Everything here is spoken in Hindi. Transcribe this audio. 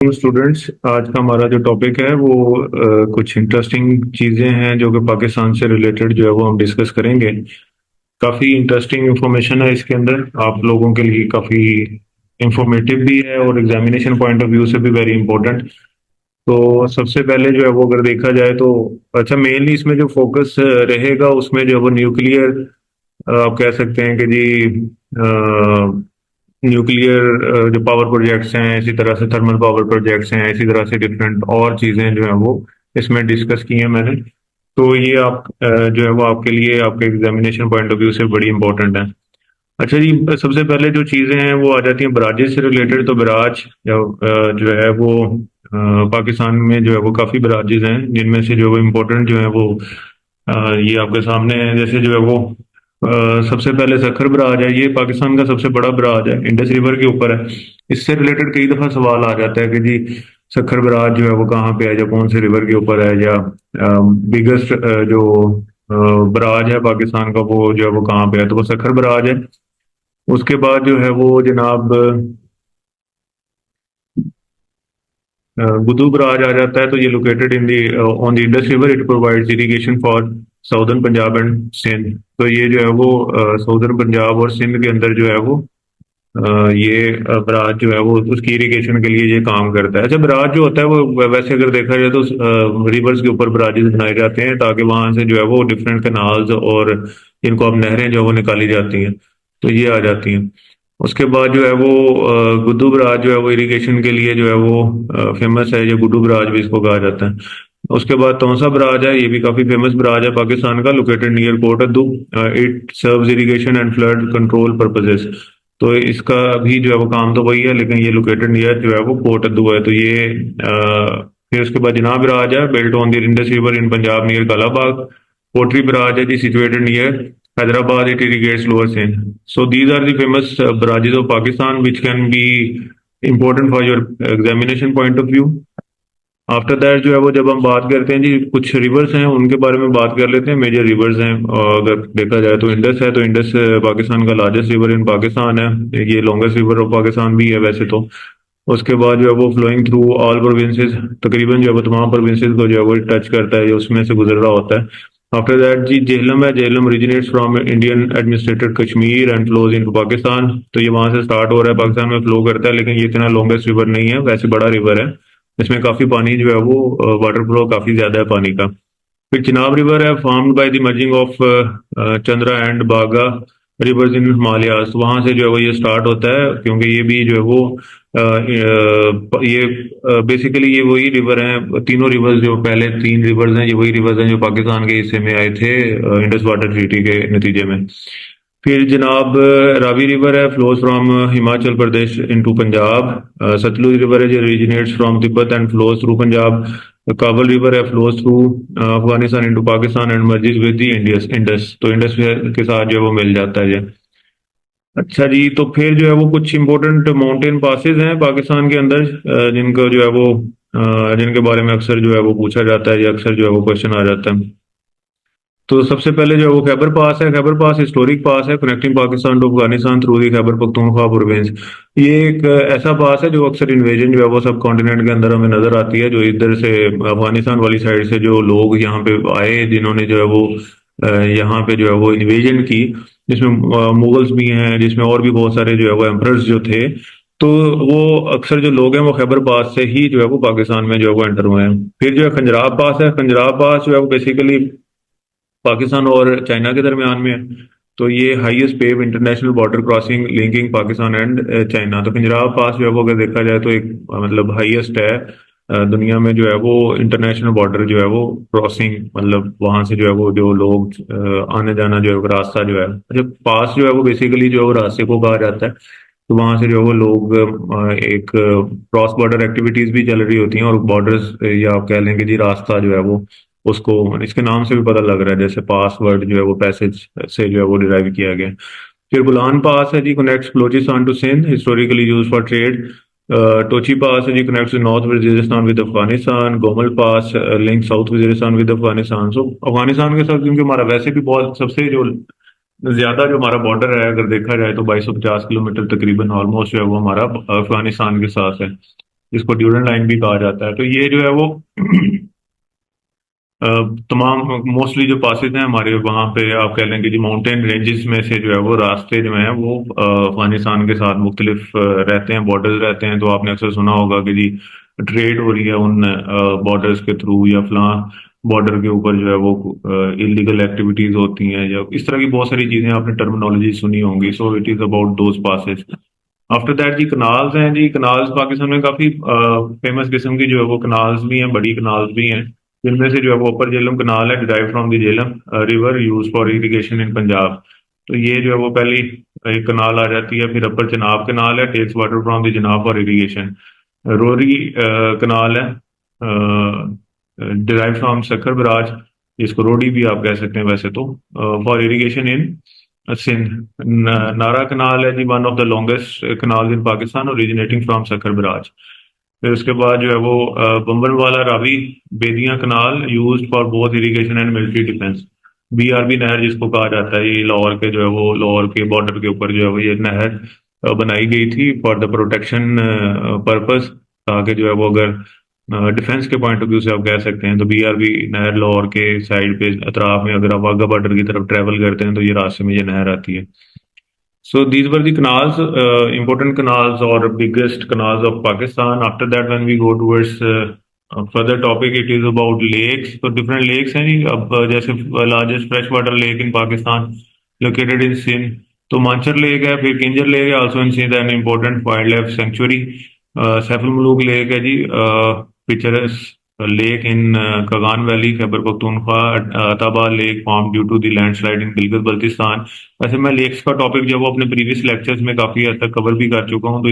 स्टूडेंट्स, आज का हमारा जो टॉपिक है वो कुछ इंटरेस्टिंग चीज़ें हैं जो कि पाकिस्तान से रिलेटेड जो है वो हम डिस्कस करेंगे। काफ़ी इंटरेस्टिंग इंफॉर्मेशन है इसके अंदर, आप लोगों के लिए काफ़ी इंफॉर्मेटिव भी है और एग्जामिनेशन पॉइंट ऑफ व्यू से भी वेरी इंपॉर्टेंट। तो सबसे पहले जो है वो अगर देखा जाए तो अच्छा, मेनली इसमें जो फोकस रहेगा उसमें जो है वो न्यूक्लियर, आप कह सकते हैं कि जी न्यूक्लियर जो पावर प्रोजेक्ट्स हैं, इसी तरह से थर्मल पावर प्रोजेक्ट्स हैं, इसी तरह से डिफरेंट और चीज़ें जो है वो इसमें डिस्कस की हैं मैंने। तो ये आप जो है वो आपके लिए आपके एग्जामिनेशन पॉइंट ऑफ व्यू से बड़ी इंपॉर्टेंट है। अच्छा जी, सबसे पहले जो चीज़ें हैं वो आ जाती हैं बराजेस से रिलेटेड। तो बराज जो है वो पाकिस्तान में जो है वो काफ़ी बराजेस हैं, जिनमें से जो वो इम्पोर्टेंट जो है वो ये आपके सामने है। जैसे जो है वो सबसे पहले सखर बराज है, ये पाकिस्तान का सबसे बड़ा बराज है, इंडस रिवर के ऊपर है। इससे रिलेटेड कई दफ़ा सवाल आ जाता है कि जी सखर बराज जो है वो कहाँ पे है, या कौन से रिवर के ऊपर है, या बिगेस्ट जो बराज है पाकिस्तान का वो जो है वो कहाँ पे है, तो वो सखर बराज है। उसके बाद जो है वो जनाब गुदू बराज आ जाता है। तो ये located in the on the Indus river, it provides irrigation for southern Punjab and Sindh. तो ये जो है वो साउदर्न पंजाब और सिंध के अंदर जो है वो ये बराज जो है वो उसकी इरिगेशन के लिए ये काम करता है। अच्छा, बराज जो होता है वो वैसे अगर देखा जाए तो रिवर्स के ऊपर बराजेस बनाए जाते हैं ताकि वहां से जो है वो डिफरेंट कैनाल्स और इनको अब नहरें जो है वो निकाली जाती हैं, तो ये आ जाती हैं। उसके बाद जो है वो गुड्डू बराज जो है वो इरिगेशन के लिए जो है वो फेमस है, ये गुड्डू बराज भी इसको कहा जाता है। उसके बाद तौसा बराज है, ये भी काफी फेमस बराज है पाकिस्तान का, located near Kot Addu. It serves irrigation and flood control purposes. तो इसका भी जो है वो काम तो वही है, लेकिन ये लोकेटेड नियर जो है वो कोट अद्दू है। तो ये फिर उसके बाद जिनाब बराज है, built on the Indus river in Punjab near Kalabagh. Kotri barrage है जी, situated near Hyderabad, it irrigates lower Sindh. So these are the famous barrages of Pakistan, which can be important for your examination point of view. After that जो है वो जब हम बात करते हैं जी कुछ रिवर्स हैं उनके बारे में बात कर लेते हैं। मेजर रिवर्स हैं, अगर देखा जाए तो इंडस है, तो इंडस पाकिस्तान का लार्जेस्ट रिवर इन पाकिस्तान है, ये लॉन्गेस्ट रिवर ऑफ पाकिस्तान भी है वैसे तो। उसके बाद जो है वो फ्लोइंग थ्रू ऑल प्रोविंसेस, तकरीबन जो है वो तमाम प्रोविंसेस को जो है वो टच करता है, जो उसमें से गुजर रहा होता है। आफ्टर दैट जी झेलम है, Jhelum originates from Indian administrated Kashmir and flows into Pakistan. तो ये वहां से स्टार्ट हो रहा है, पाकिस्तान में फ्लो करता है, लेकिन ये इतना लॉन्गेस्ट रिवर नहीं है, वैसे बड़ा रिवर है। इसमें काफी पानी जो है वो वाटर फ्लो काफी ज्यादा है पानी का। फिर चिनाब रिवर है, formed by the merging of Chandra and बागा रिवर्स इन हिमालयास। वहां से जो है वो ये स्टार्ट होता है, क्योंकि ये भी जो है वो ये बेसिकली ये वही रिवर हैं, तीनों रिवर्स जो पहले तीन रिवर्स हैं ये वही रिवर्स हैं जो पाकिस्तान के हिस्से में आए थे इंडस वाटर ट्रीटी के नतीजे में। फिर जनाब रावी रिवर है, flows from Himachal Pradesh into Punjab. Sutlej river है जो originates from Tibet and flows through Punjab. Kabul river है, flows through Afghanistan into Pakistan and merges with the Indus Indus. तो इंडस के साथ जो है वो मिल जाता है ये। अच्छा जी, तो फिर जो है वो कुछ इंपॉर्टेंट माउंटेन पासेस हैं पाकिस्तान के अंदर, जिनका जो है वो जिनके बारे में अक्सर जो है वो पूछा जाता है या अक्सर जो है वो क्वेश्चन आ जाता है। तो सबसे पहले जो है वो खैबर पास है। खैबर पास हिस्टोरिक पास है connecting Pakistan to Afghanistan through the Khyber Pakhtunkhwa province. ये एक ऐसा पास है जो अक्सर इन्वेजन जो है वो सब कॉन्टिनेंट के अंदर हमें नजर आती है, जो इधर से अफगानिस्तान वाली साइड से जो लोग यहाँ पे आए, जिन्होंने जो है वो यहाँ पे जो है वो इन्वेजन की, जिसमें मुगल्स भी हैं, जिसमें और भी बहुत सारे जो है वो एम्परर्स जो थे। तो वो अक्सर जो लोग हैं वो खैबर पास से ही जो है वो पाकिस्तान में जो है वो एंटर हुए हैं। फिर जो है खंजराब पास है। खंजराब पास जो है वो बेसिकली पाकिस्तान और चाइना के दरमियान में है। तो ये highest paved international border crossing linking Pakistan and China. तो खंजराब पास जो है वो अगर देखा जाए तो एक मतलब हाईएस्ट है दुनिया में, जो है वो इंटरनेशनल बॉर्डर जो है वो क्रॉसिंग, मतलब वहां से जो है वो जो लोग आने जाना जो है वो रास्ता जो है, जब पास जो है वो बेसिकली जो है वो रास्ते को कहा जाता है। तो वहां से जो है वो लोग एक क्रॉस बॉर्डर एक्टिविटीज भी चल रही होती हैं, और बॉर्डर्स या आप कह लेंगे जी रास्ता जो है वो उसको इसके नाम से भी पता लग रहा है, जैसे पासवर्ड जो है वो पैसेज से जो है वो डिराइव किया गया। फिर बुलान पास है जी, connects Balochistan to Sindh, historically use for trade. Tochi pass है जी, connects north Waziristan with Afghanistan. Gomal pass link south Waziristan with Afghanistan. So Afghanistan के साथ क्योंकि हमारा वैसे भी बहुत सबसे जो ज्यादा जो हमारा बॉर्डर है अगर देखा जाए तो 2250 किलोमीटर तकरीबन ऑलमोस्ट जो है वो हमारा अफगानिस्तान के साथ है। जिसको ड्यूरन लाइन भी कहा जाता है। तो ये जो है वो तमाम मोस्टली जो पासेस हैं हमारे वहाँ पे, आप कह लें कि जी माउंटेन रेंजेस में से जो है वो रास्ते जो हैं वो अफगानिस्तान के साथ मुख्तलिफ रहते हैं, बॉर्डर्स रहते हैं। तो आपने अक्सर सुना होगा कि जी ट्रेड हो रही है उन बॉर्डर्स के थ्रू, या फलां बॉर्डर के ऊपर जो है वो इलीगल एक्टिविटीज होती हैं, या इस तरह की बहुत सारी चीजें आपने टर्मिनोलॉजी सुनी होंगी। So it is about those passes. After that जी कनाल्स हैं। जी कनाल्स पाकिस्तान में काफी फेमस किस्म की जो है वो कनाल्स भी हैं, बड़ी कनाल्स भी हैं, जिनमें से जो है वो अपर झेलम कनाल है, derive from the Jhelum river, use for irrigation इन पंजाब। तो ये जो है वो पहली एक कनाल आ जाती है। फिर अपर चनाब कनाल है, टेक्स वाटर फ्रॉम द जनाब फॉर इरिगेशन। रोरी कनाल है, डिराइव फ्रॉम सखर बराज, जिसको रोडी भी आप कह सकते हैं वैसे तो, for irrigation in Sindh. Nara canal है जी, one of the longest canal in Pakistan, originating from Sukkur barrage. फिर उसके बाद जो है वो Bambanwala Ravi Bedian canal, use for both irrigation and military defence. BRB नहर जिसको कहा जाता है, ये लाहौर के जो है वो लाहौर के बॉर्डर के ऊपर जो है वो ये नहर बनाई गई थी फॉर द प्रोटेक्शन पर्पस, ताकि जो है वो अगर डिफेंस के पॉइंट ऑफ व्यू से आप कह सकते हैं तो बीआरबी नहर लाहौर के साइड पे अतराफ में अगर आप वाघा बॉर्डर की तरफ ट्रेवल करते हैं तो ये रास्ते में ये नहर आती है। So these were the canals, important canals or biggest canals of Pakistan. After that, when we go towards further topic, it is about lakes. So different lakes हैं जी। अब जैसे largest freshwater lake in Pakistan, located in Sindh, तो मांचर लेक है। फिर किंजर लेक है, also in Sindh, an important wildlife sanctuary. Saiful Malook lake है जी, picturesque lake in Kaghan valley, Khyber Pakhtunkhwa. Attabad lake form due to the landslide in Gilgit Baltistan. वैसे मैं लेक्स का टॉपिक जो है वो अपने प्रीवियस लेक्चर्स में काफी हद तक कवर भी कर चुका हूँ, तो